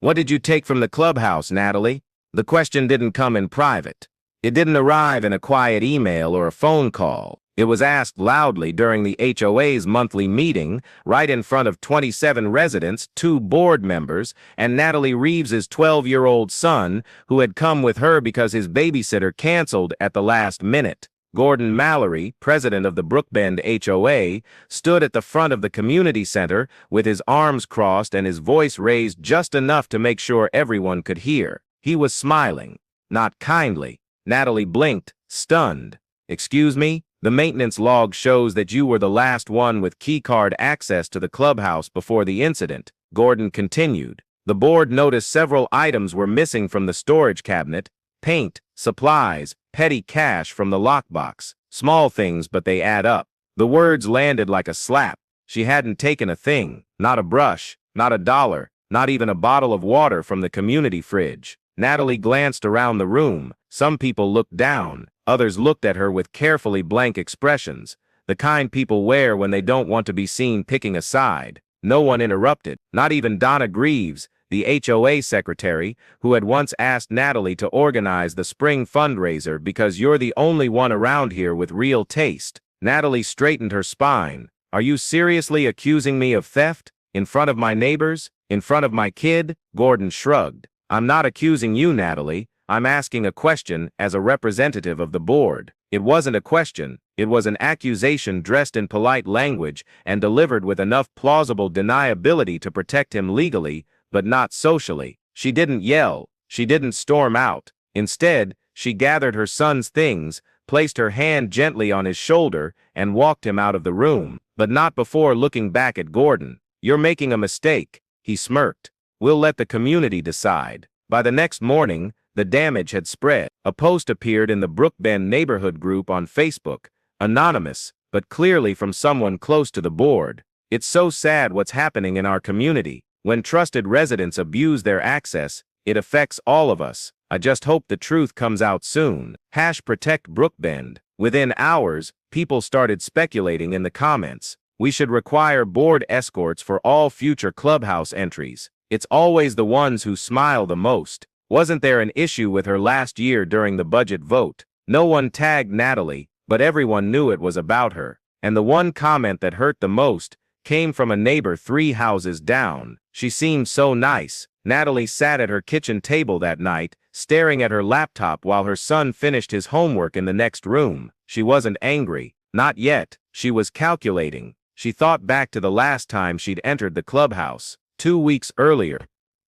"What did you take from the clubhouse, Natalie?" The question didn't come in private. It didn't arrive in a quiet email or a phone call. It was asked loudly during the HOA's monthly meeting, right in front of 27 residents, 2 board members, and Natalie Reeves's 12-year-old son, who had come with her because his babysitter canceled at the last minute. Gordon Mallory, president of the Brookbend HOA, stood at the front of the community center with his arms crossed and his voice raised just enough to make sure everyone could hear. He was smiling, not kindly. Natalie blinked, stunned. "Excuse me? The maintenance log shows that you were the last one with keycard access to the clubhouse before the incident," Gordon continued. The board noticed several items were missing from the storage cabinet: paint, supplies, petty cash from the lockbox. Small things, but they add up. The words landed like a slap. She hadn't taken a thing, not a brush, not a dollar, not even a bottle of water from the community fridge. Natalie glanced around the room. Some people looked down. Others looked at her with carefully blank expressions, the kind people wear when they don't want to be seen picking a side. No one interrupted, not even Donna Greaves, the HOA secretary, who had once asked Natalie to organize the spring fundraiser because you're the only one around here with real taste. Natalie straightened her spine. "Are you seriously accusing me of theft? In front of my neighbors? In front of my kid?" Gordon shrugged. "I'm not accusing you, Natalie. I'm asking a question as a representative of the board." It wasn't a question, it was an accusation dressed in polite language and delivered with enough plausible deniability to protect him legally, but not socially. She didn't yell, she didn't storm out. Instead, she gathered her son's things, placed her hand gently on his shoulder, and walked him out of the room, but not before looking back at Gordon. "You're making a mistake," he smirked. "We'll let the community decide." By the next morning, the damage had spread. A post appeared in the Brookbend neighborhood group on Facebook, anonymous, but clearly from someone close to the board. "It's so sad what's happening in our community. When trusted residents abuse their access, it affects all of us. I just hope the truth comes out soon. #Protect Brookbend." Within hours, people started speculating in the comments. "We should require board escorts for all future clubhouse entries. It's always the ones who smile the most. Wasn't there an issue with her last year during the budget vote?" No one tagged Natalie, but everyone knew it was about her. And the one comment that hurt the most came from a neighbor 3 houses down. "She seemed so nice." Natalie sat at her kitchen table that night, staring at her laptop while her son finished his homework in the next room. She wasn't angry. Not yet. She was calculating. She thought back to the last time she'd entered the clubhouse. 2 weeks earlier.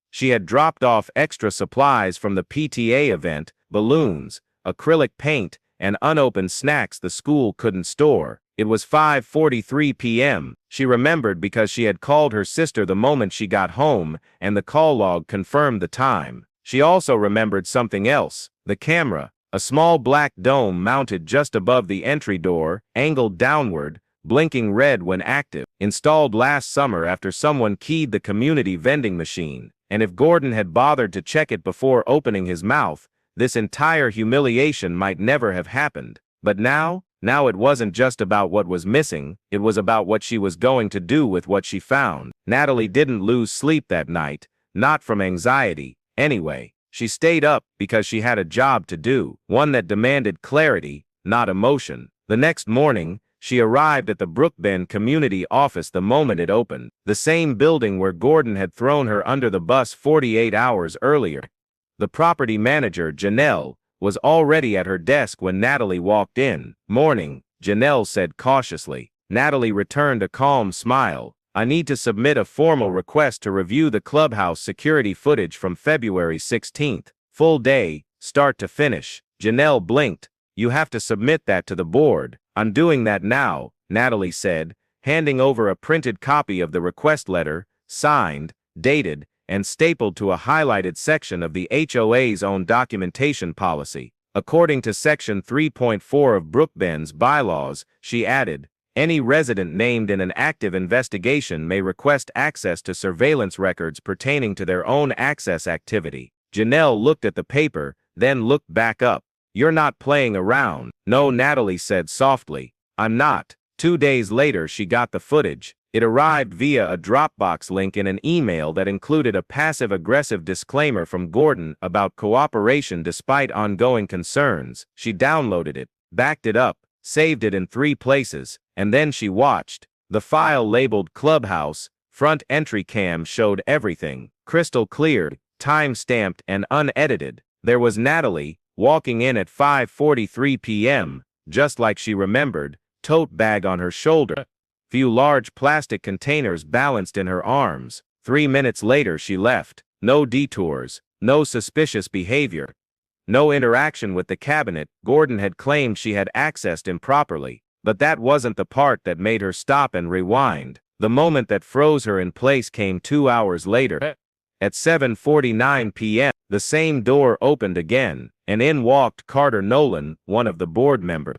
She had dropped off extra supplies from the PTA event: balloons, acrylic paint, and unopened snacks the school couldn't store. It was 5:43 p.m. She remembered because she had called her sister the moment she got home, and the call log confirmed the time. She also remembered something else: the camera, a small black dome mounted just above the entry door, angled downward, blinking red when active, installed last summer after someone keyed the community vending machine. And if Gordon had bothered to check it before opening his mouth, this entire humiliation might never have happened. But now it wasn't just about what was missing, it was about what she was going to do with what she found. Natalie didn't lose sleep that night, not from anxiety, anyway. She stayed up because she had a job to do, one that demanded clarity, not emotion. The next morning, she arrived at the Brookbend community office the moment it opened, the same building where Gordon had thrown her under the bus 48 hours earlier. The property manager, Janelle, was already at her desk when Natalie walked in. "Morning," Janelle said cautiously. Natalie returned a calm smile. "I need to submit a formal request to review the clubhouse security footage from February 16th. Full day, start to finish." Janelle blinked. "You have to submit that to the board." "I'm doing that now," Natalie said, handing over a printed copy of the request letter, signed, dated, and stapled to a highlighted section of the HOA's own documentation policy. According to Section 3.4 of Brookbend's bylaws, she added, "Any resident named in an active investigation may request access to surveillance records pertaining to their own access activity." Janelle looked at the paper, then looked back up. "You're not playing around." "No," Natalie said softly. "I'm not." 2 days later she got the footage. It arrived via a Dropbox link in an email that included a passive-aggressive disclaimer from Gordon about cooperation despite ongoing concerns. She downloaded it, backed it up, saved it in 3 places, and then she watched. The file labeled Clubhouse, front entry cam showed everything, crystal clear, time-stamped and unedited. There was Natalie, walking in at 5:43 p.m., just like she remembered, tote bag on her shoulder. Few large plastic containers balanced in her arms. 3 minutes later she left. No detours, no suspicious behavior, no interaction with the cabinet Gordon had claimed she had accessed improperly. But that wasn't the part that made her stop and rewind. The moment that froze her in place came 2 hours later. At 7:49 p.m., the same door opened again, and in walked Carter Nolan, one of the board members.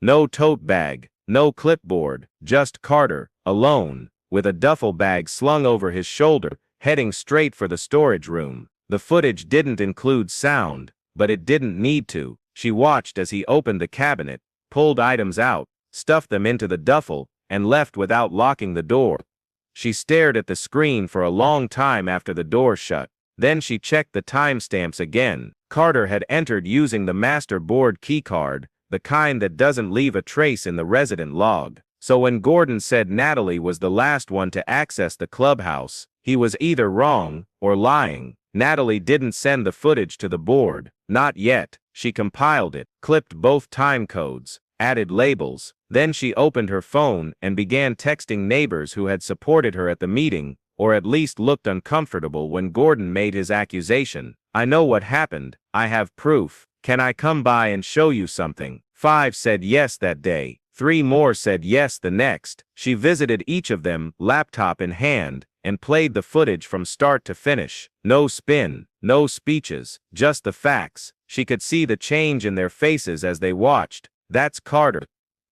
No tote bag, no clipboard, just Carter, alone, with a duffel bag slung over his shoulder, heading straight for the storage room. The footage didn't include sound, but it didn't need to. She watched as he opened the cabinet, pulled items out, stuffed them into the duffel, and left without locking the door. She stared at the screen for a long time after the door shut. Then she checked the timestamps again. Carter had entered using the master board keycard, the kind that doesn't leave a trace in the resident log. So when Gordon said Natalie was the last one to access the clubhouse, he was either wrong or lying. Natalie didn't send the footage to the board. Not yet. She compiled it, clipped both time codes, added labels. Then she opened her phone and began texting neighbors who had supported her at the meeting, or at least looked uncomfortable when Gordon made his accusation. I know what happened. I have proof. Can I come by and show you something? 5 said yes that day. 3 more said yes the next. She visited each of them, laptop in hand, and played the footage from start to finish. No spin, no speeches, just the facts. She could see the change in their faces as they watched. That's Carter.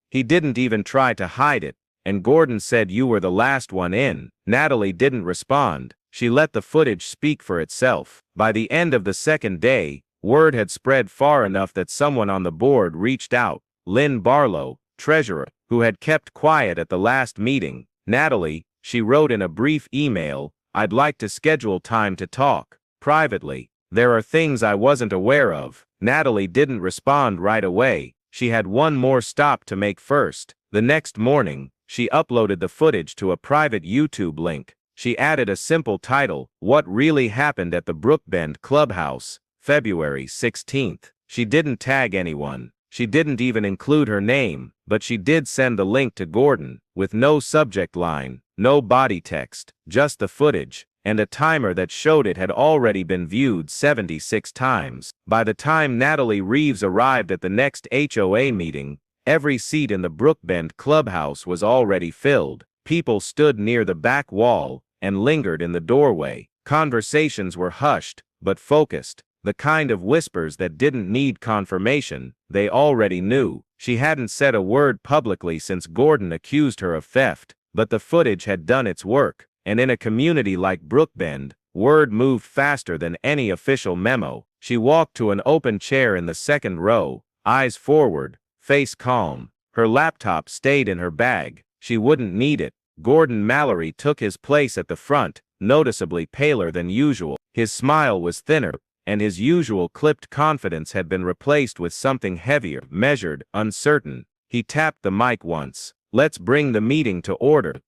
He didn't even try to hide it, and Gordon said you were the last one in. Natalie didn't respond. She let the footage speak for itself. By the end of the second day, word had spread far enough that someone on the board reached out. Lynn Barlow, treasurer, who had kept quiet at the last meeting. Natalie, she wrote in a brief email, I'd like to schedule time to talk. Privately. There are things I wasn't aware of. Natalie didn't respond right away. She had one more stop to make first. The next morning, she uploaded the footage to a private YouTube link. She added a simple title, What Really Happened at the Brookbend Clubhouse, February 16th. She didn't tag anyone. She didn't even include her name, but she did send the link to Gordon, with no subject line, no body text, just the footage, and a timer that showed it had already been viewed 76 times. By the time Natalie Reeves arrived at the next HOA meeting, every seat in the Brookbend clubhouse was already filled. People stood near the back wall and lingered in the doorway. Conversations were hushed, but focused. The kind of whispers that didn't need confirmation. They already knew. She hadn't said a word publicly since Gordon accused her of theft, but the footage had done its work. And in a community like Brookbend, word moved faster than any official memo. She walked to an open chair in the second row, eyes forward, face calm. Her laptop stayed in her bag. She wouldn't need it. Gordon Mallory took his place at the front, noticeably paler than usual. His smile was thinner, and his usual clipped confidence had been replaced with something heavier, measured, uncertain. He tapped the mic once. Let's bring the meeting to order.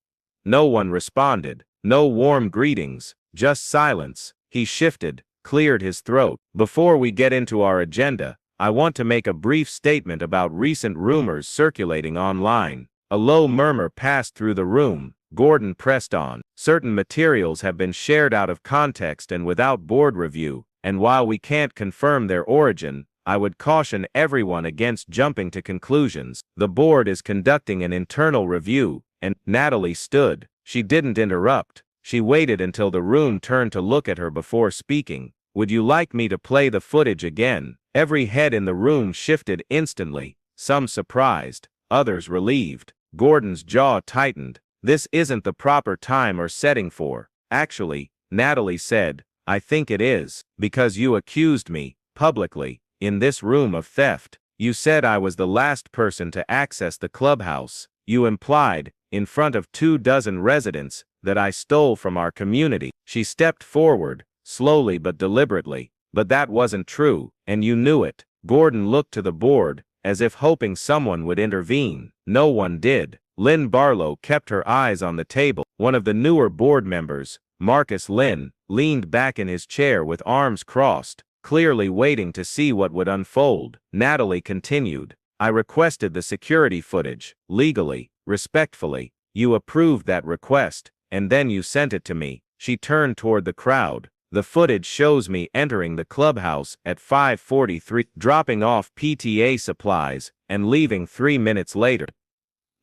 No one responded. No warm greetings, just silence. He shifted, cleared his throat. Before we get into our agenda, I want to make a brief statement about recent rumors circulating online. A low murmur passed through the room. Gordon pressed on. Certain materials have been shared out of context and without board review, and while we can't confirm their origin, I would caution everyone against jumping to conclusions. The board is conducting an internal review, and Natalie stood. She didn't interrupt. She waited until the room turned to look at her before speaking. Would you like me to play the footage again? Every head in the room shifted instantly, some surprised, others relieved. Gordon's jaw tightened. This isn't the proper time or setting for. Actually, Natalie said, I think it is, because you accused me, publicly, in this room of theft. You said I was the last person to access the clubhouse. You implied, in front of 24 residents, that I stole from our community. She stepped forward, slowly but deliberately. But that wasn't true, and you knew it. Gordon looked to the board, as if hoping someone would intervene. No one did. Lynn Barlow kept her eyes on the table. One of the newer board members, Marcus Lynn, leaned back in his chair with arms crossed, clearly waiting to see what would unfold. Natalie continued, I requested the security footage, legally, respectfully. You approved that request, and then you sent it to me. She turned toward the crowd. The footage shows me entering the clubhouse at 5:43, dropping off PTA supplies, and leaving 3 minutes later.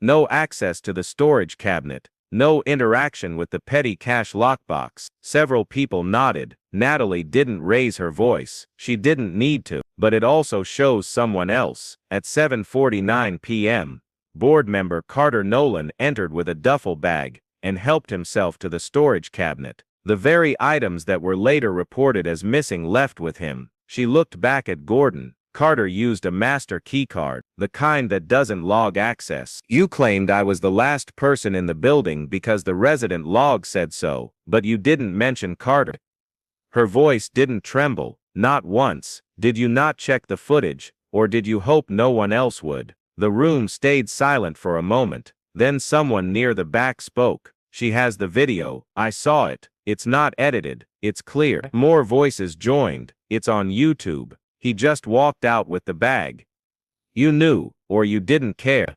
No access to the storage cabinet, no interaction with the petty cash lockbox. Several people nodded. Natalie didn't raise her voice. She didn't need to, but it also shows someone else. At 7:49 p.m., board member Carter Nolan entered with a duffel bag and helped himself to the storage cabinet. The very items that were later reported as missing left with him. She looked back at Gordon. Carter used a master keycard, the kind that doesn't log access. You claimed I was the last person in the building because the resident log said so, but you didn't mention Carter. Her voice didn't tremble, not once. Did you not check the footage, or did you hope no one else would? The room stayed silent for a moment. Then someone near the back spoke. She has the video. I saw it. It's not edited. It's clear. More voices joined. It's on YouTube. He just walked out with the bag. You knew, or you didn't care.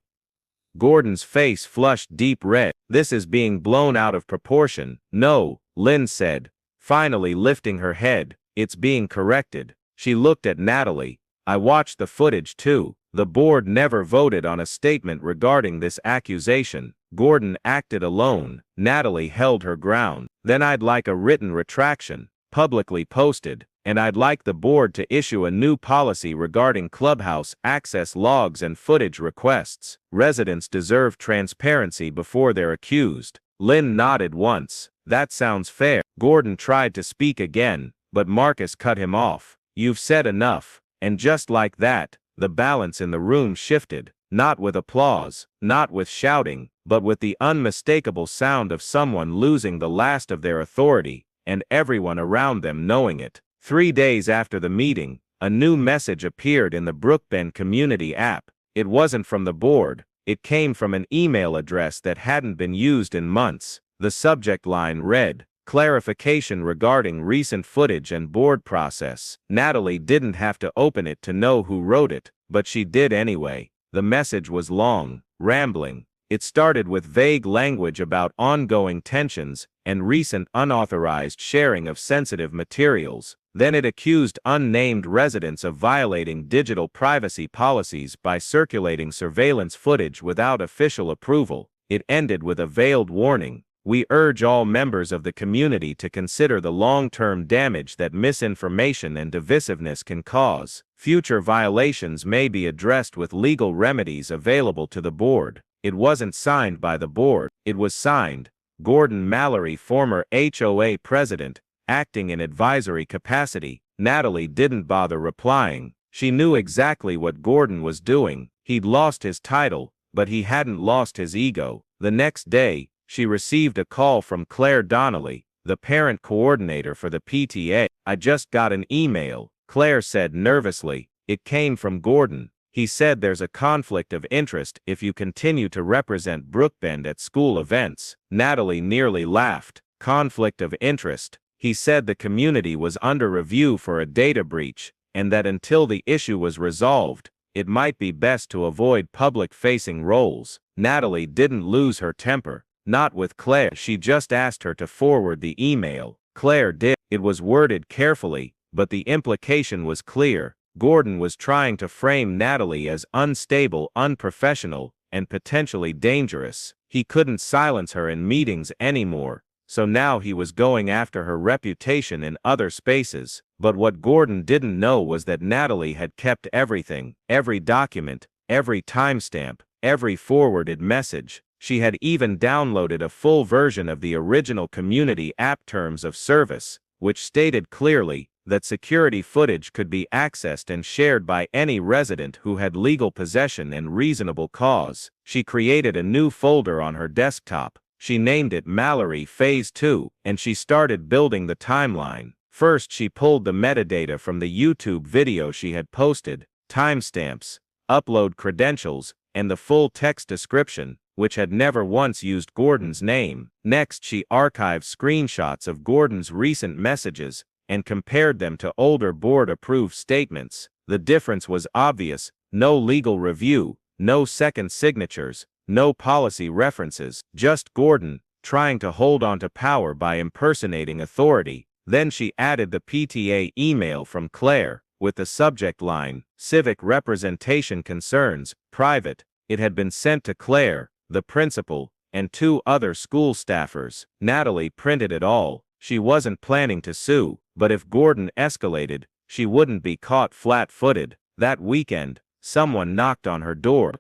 Gordon's face flushed deep red. This is being blown out of proportion. No, Lynn said, finally lifting her head. It's being corrected. She looked at Natalie. I watched the footage too. The board never voted on a statement regarding this accusation. Gordon acted alone. Natalie held her ground. Then I'd like a written retraction, publicly posted, and I'd like the board to issue a new policy regarding clubhouse access logs and footage requests. Residents deserve transparency before they're accused. Lynn nodded once. That sounds fair. Gordon tried to speak again, but Marcus cut him off. You've said enough. And just like that, the balance in the room shifted. Not with applause, not with shouting, but with the unmistakable sound of someone losing the last of their authority, and everyone around them knowing it. 3 days after the meeting, a new message appeared in the Brookbend Community app. It wasn't from the board. It came from an email address that hadn't been used in months. The subject line read, clarification regarding recent footage and board process. Natalie didn't have to open it to know who wrote it, but she did anyway. The message was long, rambling. It started with vague language about ongoing tensions and recent unauthorized sharing of sensitive materials. Then it accused unnamed residents of violating digital privacy policies by circulating surveillance footage without official approval. It ended with a veiled warning. We urge all members of the community to consider the long-term damage that misinformation and divisiveness can cause. Future violations may be addressed with legal remedies available to the board. It wasn't signed by the board. It was signed, Gordon Mallory, former HOA president, acting in advisory capacity. Natalie didn't bother replying. She knew exactly what Gordon was doing. He'd lost his title, but he hadn't lost his ego. The next day, she received a call from Claire Donnelly, the parent coordinator for the PTA. I just got an email, Claire said nervously. It came from Gordon. He said there's a conflict of interest if you continue to represent Brookbend at school events. Natalie nearly laughed. Conflict of interest. He said the community was under review for a data breach, and that until the issue was resolved, it might be best to avoid public-facing roles. Natalie didn't lose her temper. Not with Claire. She just asked her to forward the email. Claire did. It was worded carefully, but the implication was clear. Gordon was trying to frame Natalie as unstable, unprofessional, and potentially dangerous. He couldn't silence her in meetings anymore, so now he was going after her reputation in other spaces. But what Gordon didn't know was that Natalie had kept everything, every document, every timestamp, every forwarded message. She had even downloaded a full version of the original community app terms of service, which stated clearly, that security footage could be accessed and shared by any resident who had legal possession and reasonable cause. She created a new folder on her desktop. She named it Mallory Phase 2, and she started building the timeline. First, she pulled the metadata from the YouTube video she had posted, timestamps, upload credentials, and the full text description, which had never once used Gordon's name. Next, she archived screenshots of Gordon's recent messages and compared them to older board-approved statements. The difference was obvious: no legal review, no second signatures, no policy references, just Gordon trying to hold on to power by impersonating authority. Then she added the PTA email from Claire, with the subject line, "Civic Representation Concerns, Private." It had been sent to Claire, the principal, and 2 other school staffers. Natalie printed it all. She wasn't planning to sue, but if Gordon escalated, she wouldn't be caught flat-footed. That weekend, someone knocked on her door.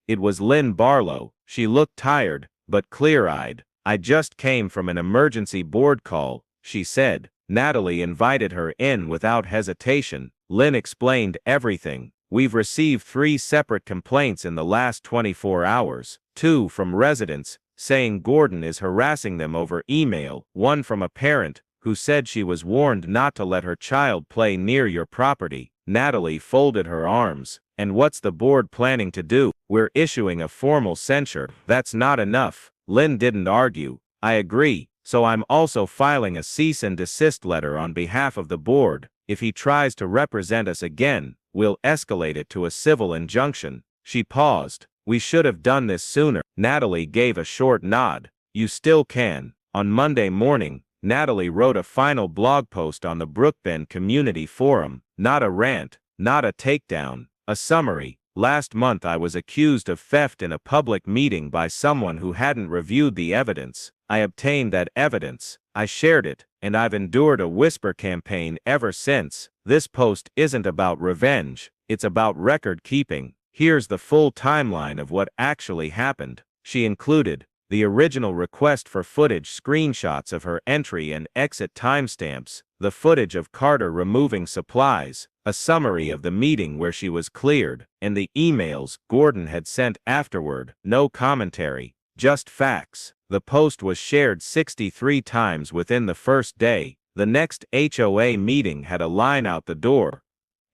It was Lynn Barlow. She looked tired, but clear-eyed. "I just came from an emergency board call," she said. Natalie invited her in without hesitation. Lynn explained everything. "We've received 3 separate complaints in the last 24 hours. 2 from residents, saying Gordon is harassing them over email. 1 from a parent, who said she was warned not to let her child play near your property." Natalie folded her arms. "And what's the board planning to do?" "We're issuing a formal censure." "That's not enough." Lynn didn't argue. "I agree. So I'm also filing a cease and desist letter on behalf of the board. If he tries to represent us again, we'll escalate it to a civil injunction." She paused. "We should have done this sooner." Natalie gave a short nod. "You still can." On Monday morning, Natalie wrote a final blog post on the Brookbend Community Forum. Not a rant, not a takedown, a summary. "Last month I was accused of theft in a public meeting by someone who hadn't reviewed the evidence. I obtained that evidence, I shared it, and I've endured a whisper campaign ever since. This post isn't about revenge, it's about record keeping. Here's the full timeline of what actually happened." She included the original request for footage, screenshots of her entry and exit timestamps, the footage of Carter removing supplies, a summary of the meeting where she was cleared, and the emails Gordon had sent afterward. No commentary, just facts. The post was shared 63 times within the first day. The next HOA meeting had a line out the door,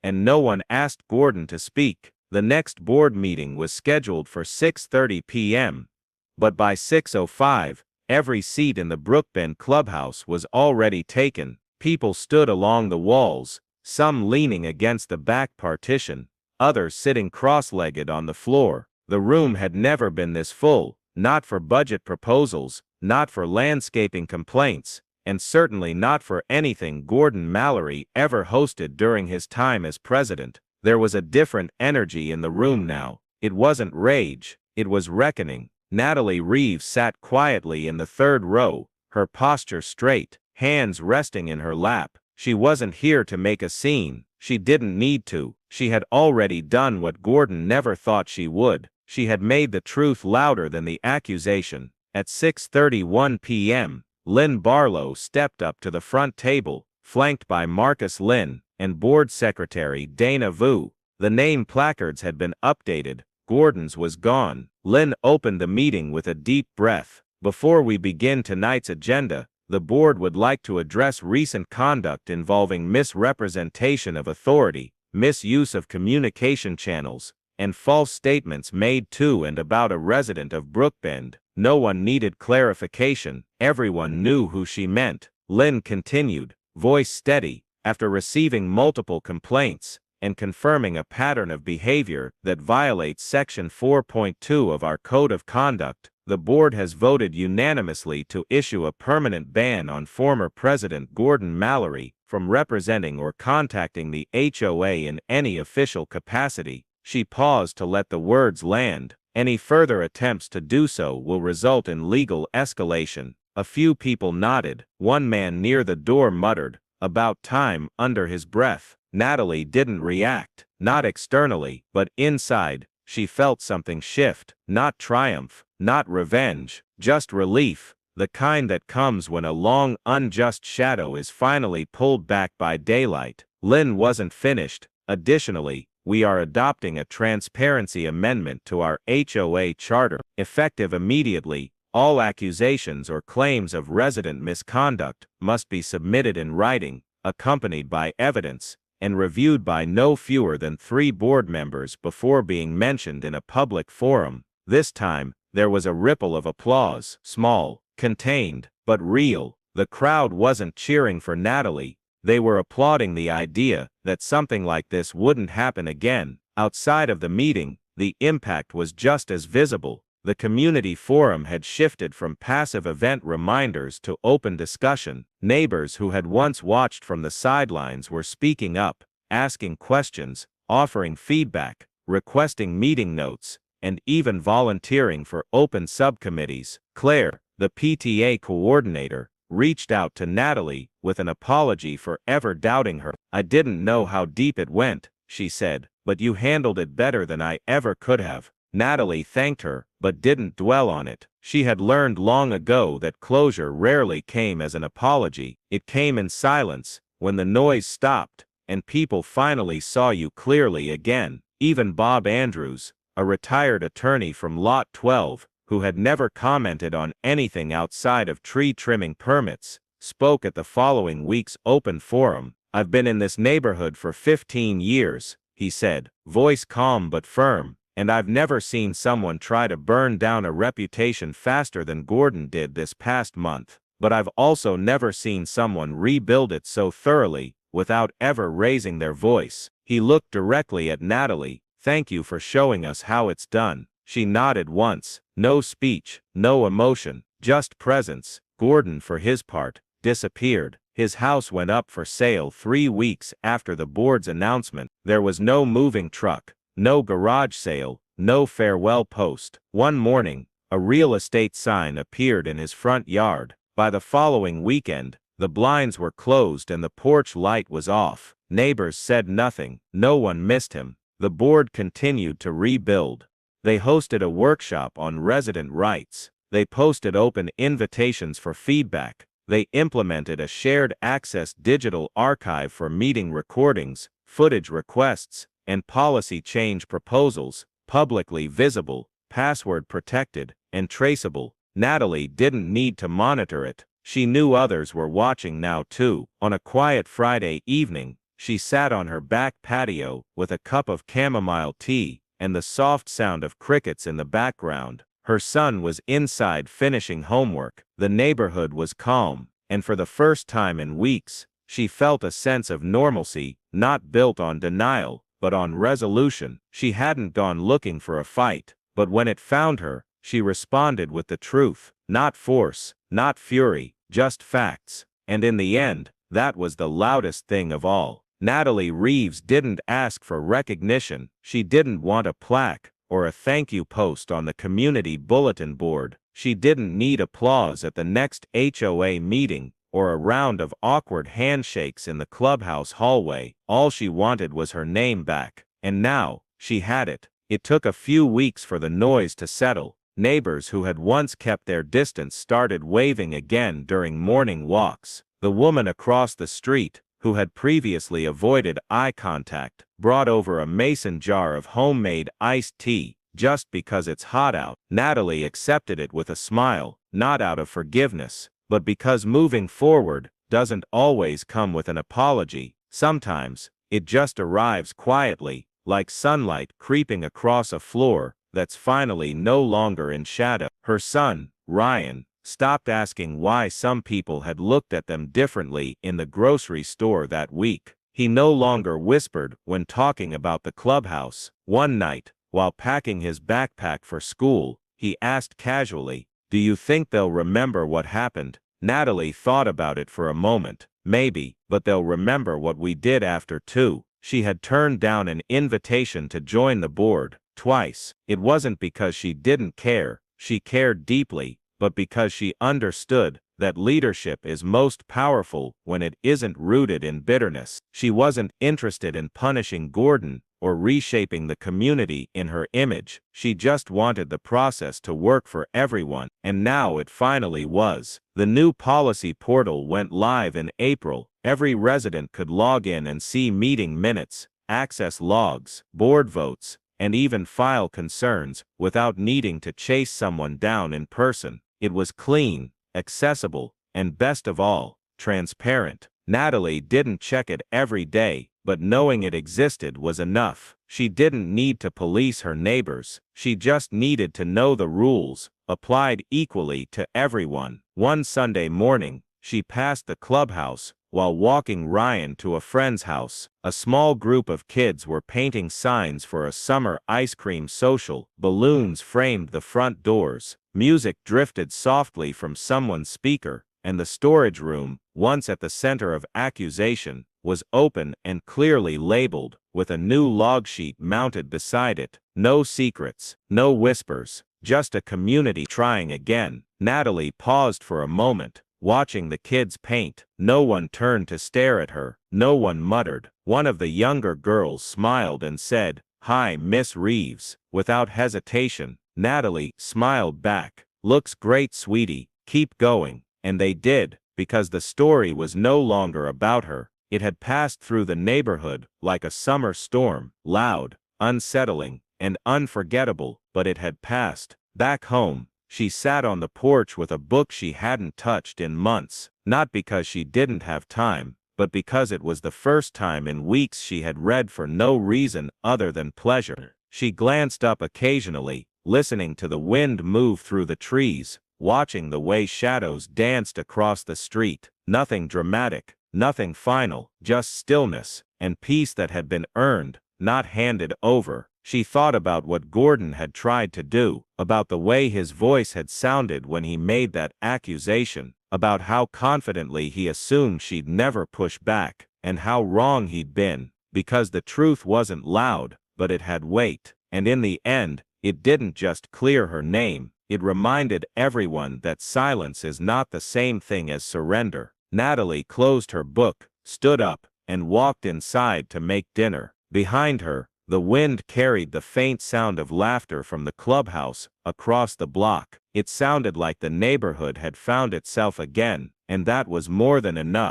and no one asked Gordon to speak. The next board meeting was scheduled for 6:30 p.m. But by 6:05, every seat in the Brookbend clubhouse was already taken. People stood along the walls, some leaning against the back partition, others sitting cross-legged on the floor. The room had never been this full, not for budget proposals, not for landscaping complaints, and certainly not for anything Gordon Mallory ever hosted during his time as president. There was a different energy in the room now. It wasn't rage, it was reckoning. Natalie Reeves sat quietly in the 3rd row, her posture straight, hands resting in her lap. She wasn't here to make a scene. She didn't need to. She had already done what Gordon never thought she would. She had made the truth louder than the accusation. At 6:31 p.m., Lynn Barlow stepped up to the front table, flanked by Marcus Lynn and board secretary Dana Vu. The name placards had been updated. Gordon's was gone. Lynn opened the meeting with a deep breath. "Before we begin tonight's agenda, the board would like to address recent conduct involving misrepresentation of authority, misuse of communication channels, and false statements made to and about a resident of Brookbend." No one needed clarification. Everyone knew who she meant. Lynn continued, voice steady. "After receiving multiple complaints and confirming a pattern of behavior that violates Section 4.2 of our Code of Conduct, the board has voted unanimously to issue a permanent ban on former President Gordon Mallory from representing or contacting the HOA in any official capacity." She paused to let the words land. "Any further attempts to do so will result in legal escalation." A few people nodded. One man near the door muttered, "About time," under his breath. Natalie didn't react. Not externally, but inside, she felt something shift. Not triumph, not revenge, just relief. the kind that comes when a long, unjust shadow is finally pulled back by daylight. Lynn wasn't finished. Additionally, we are adopting a transparency amendment to our HOA charter. Effective immediately, all accusations or claims of resident misconduct must be submitted in writing, accompanied by evidence, and reviewed by no fewer than 3 board members before being mentioned in a public forum. This time, there was a ripple of applause, small, contained, but real. The crowd wasn't cheering for Natalie. They were applauding the idea that something like this wouldn't happen again. Outside of the meeting, the impact was just as visible. The community forum had shifted from passive event reminders to open discussion. Neighbors who had once watched from the sidelines were speaking up, asking questions, offering feedback, requesting meeting notes, and even volunteering for open subcommittees. Claire, the PTA coordinator, reached out to Natalie with an apology for ever doubting her. "I didn't know how deep it went," she said, "but you handled it better than I ever could have." Natalie thanked her, but didn't dwell on it. She had learned long ago that closure rarely came as an apology. It came in silence, when the noise stopped, and people finally saw you clearly again. Even Bob Andrews, a retired attorney from Lot 12, who had never commented on anything outside of tree trimming permits, spoke at the following week's open forum. "I've been in this neighborhood for 15 years, he said, voice calm but firm, and I've never seen someone try to burn down a reputation faster than Gordon did this past month. But I've also never seen someone rebuild it so thoroughly, without ever raising their voice." He looked directly at Natalie. "Thank you for showing us how it's done." She nodded once. No speech, no emotion, just presence. Gordon, for his part, disappeared. His house went up for sale 3 weeks after the board's announcement. There was no moving truck, no garage sale, no farewell post. One morning, a real estate sign appeared in his front yard. By the following weekend, the blinds were closed and the porch light was off. Neighbors said nothing. No one missed him. The board continued to rebuild. They hosted a workshop on resident rights. They posted open invitations for feedback. They implemented a shared access digital archive for meeting recordings, footage requests, and policy change proposals, publicly visible, password protected, and traceable. Natalie didn't need to monitor it. She knew others were watching now too. On a quiet Friday evening, she sat on her back patio with a cup of chamomile tea and the soft sound of crickets in the background. Her son was inside finishing homework. The neighborhood was calm, and for the first time in weeks, she felt a sense of normalcy, not built on denial, but on resolution. She hadn't gone looking for a fight, but when it found her, she responded with the truth. Not force, not fury, just facts. And in the end, that was the loudest thing of all. Natalie Reeves didn't ask for recognition. She didn't want a plaque or a thank you post on the community bulletin board. She didn't need applause at the next HOA meeting or a round of awkward handshakes in the clubhouse hallway. All she wanted was her name back. And now, she had it. It took a few weeks for the noise to settle. Neighbors who had once kept their distance started waving again during morning walks. The woman across the street, who had previously avoided eye contact, brought over a mason jar of homemade iced tea, just because it's hot out. Natalie accepted it with a smile, not out of forgiveness, but because moving forward doesn't always come with an apology. Sometimes, it just arrives quietly, like sunlight creeping across a floor that's finally no longer in shadow. Her son, Ryan, stopped asking why some people had looked at them differently in the grocery store that week. He no longer whispered when talking about the clubhouse. One night, while packing his backpack for school, he asked casually, "Do you think they'll remember what happened?" Natalie thought about it for a moment. "Maybe, but they'll remember what we did after too." She had turned down an invitation to join the board twice. It wasn't because she didn't care. She cared deeply, but because she understood that leadership is most powerful when it isn't rooted in bitterness. She wasn't interested in punishing Gordon or reshaping the community in her image. She just wanted the process to work for everyone, and now it finally was. The new policy portal went live in April. Every resident could log in and see meeting minutes, access logs, board votes, and even file concerns without needing to chase someone down in person. It was clean, accessible, and best of all, transparent. Natalie didn't check it every day, but knowing it existed was enough. She didn't need to police her neighbors. She just needed to know the rules applied equally to everyone. One Sunday morning, she passed the clubhouse while walking Ryan to a friend's house. A small group of kids were painting signs for a summer ice cream social. Balloons framed the front doors. Music drifted softly from someone's speaker, and the storage room, once at the center of Accusation, was open and clearly labeled, with a new log sheet mounted beside it. No secrets, no whispers, just a community trying again. Natalie paused for a moment, watching the kids paint. No one turned to stare at her. No one muttered. One of the younger girls smiled and said, "Hi, Miss Reeves." Without hesitation, Natalie smiled back. "Looks great, sweetie. Keep going." And they did, because the story was no longer about her. It had passed through the neighborhood like a summer storm, loud, unsettling, and unforgettable, but it had passed. Back home, she sat on the porch with a book she hadn't touched in months, not because she didn't have time, but because it was the first time in weeks she had read for no reason other than pleasure. She glanced up occasionally, listening to the wind move through the trees, watching the way shadows danced across the street. Nothing dramatic, nothing final, just stillness and peace that had been earned, not handed over. She thought about what Gordon had tried to do, about the way his voice had sounded when he made that accusation, about how confidently he assumed she'd never push back, and how wrong he'd been, because the truth wasn't loud, but it had weight. And in the end, it didn't just clear her name, it reminded everyone that silence is not the same thing as surrender. Natalie closed her book, stood up, and walked inside to make dinner. Behind her, the wind carried the faint sound of laughter from the clubhouse across the block. It sounded like the neighborhood had found itself again, and that was more than enough.